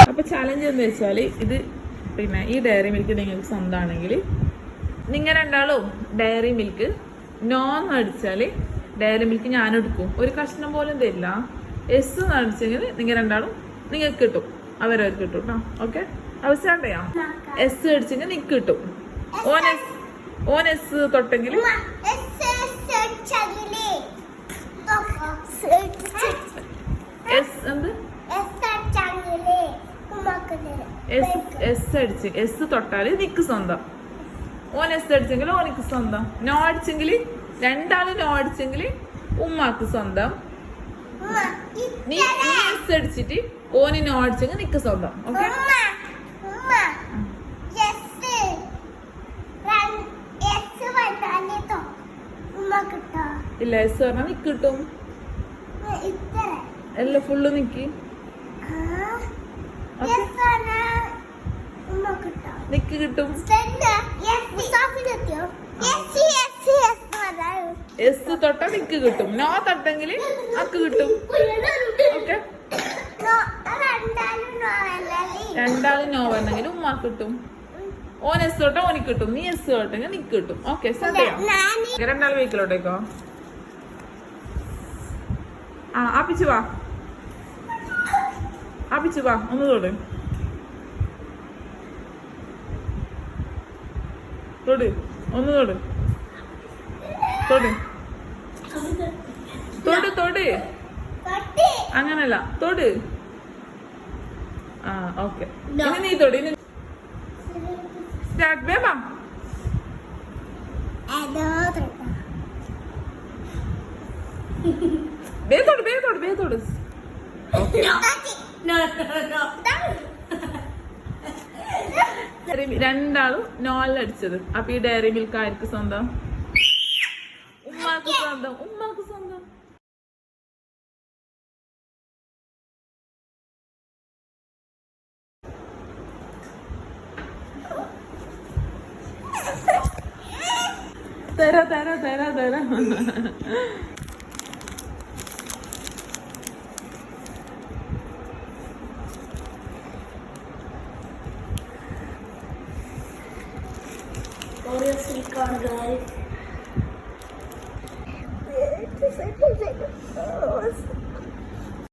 അപ്പൊ ചാലഞ്ച് എന്ന് വെച്ചാല് ഇത് പിന്നെ ഈ ഡയറി മിൽക്ക് നിങ്ങൾക്ക് സ്വന്തമാണെങ്കിൽ നിങ്ങൾ രണ്ടാളും ഡയറി മിൽക്ക് നോന്ന് അടിച്ചാല് ഡയറി മിൽക്ക് ഞാൻ എടുക്കും, ഒരു കഷ്ണം പോലും തരില്ല. എസ് അടിച്ചെങ്കിൽ നിങ്ങൾ രണ്ടാളും നിങ്ങൾക്ക് കിട്ടും, അവരവർക്ക് കിട്ടും കേട്ടോ. ഓക്കെ, അവസാനയാ എസ് അടിച്ചെങ്കിൽ നിങ്ങൾക്ക് കിട്ടും. ഓൻ എസ് തൊട്ടെങ്കിൽ എസ് തൊട്ടാല് നിക്ക് സ്വന്തം. ഓൻ എസ് അടിച്ചെങ്കിൽ ഓനിക്ക് സ്വന്തം. നോ അടിച്ചെങ്കിൽ രണ്ടാളും നോ അടിച്ചെങ്കിൽ ഉമ്മാക്ക് സ്വന്തം. നീ എസ് അടിച്ചിട്ട് ഓന് നോ അടിച്ചെങ്കിൽ നിക്ക് സ്വന്തം. ഓക്കെ, ഇല്ല എസ് പറഞ്ഞാൽ നിക്ക് കിട്ടും. എല്ലാം ഫുള്ള് നിക്ക് നിക്ക് കിട്ടും. എസ് തൊട്ട നിക്ക് കിട്ടും, നോ തൊട്ടെങ്കിൽ അക്ക് കിട്ടും. ഓക്കെ, രണ്ടാളും നോ പറഞ്ഞെങ്കിൽ ഉമ്മാക്ക് കിട്ടും. ഓൻ എസ് തൊട്ട ഓനിക്ക് കിട്ടും, നീ എസ് തൊട്ടെങ്കിൽ നിക്ക് കിട്ടും. ഓക്കെ, രണ്ടാൾ വീട്ടിലോട്ടേക്കോ. ആ ആപ്പിച്ചു വാ, ആപ്പിച്ചു വാ, ഒന്ന് തൊട് തൊട്, ഒന്ന് തൊട് തൊട് തൊട് തൊട്, അങ്ങനല്ല തൊട്. ആ ഓക്കെ, ഇനി നീ തൊട്. ഇനി സ്റ്റാർട്ട് വേവാ. ബേത്തോട് ബേത്തോട് ബേത്തോട്. രണ്ടാളും നോലടിച്ചത്. അപ്പൊ ഈ ഡയറി മിൽക്ക് ആർക്ക് സ്വന്തം? ഉമ്മാക്ക് സ്വന്തം, ഉമ്മാക്ക് സ്വന്തം. തരാ തരാ തരാ തരാ. Oreo silicone, guys.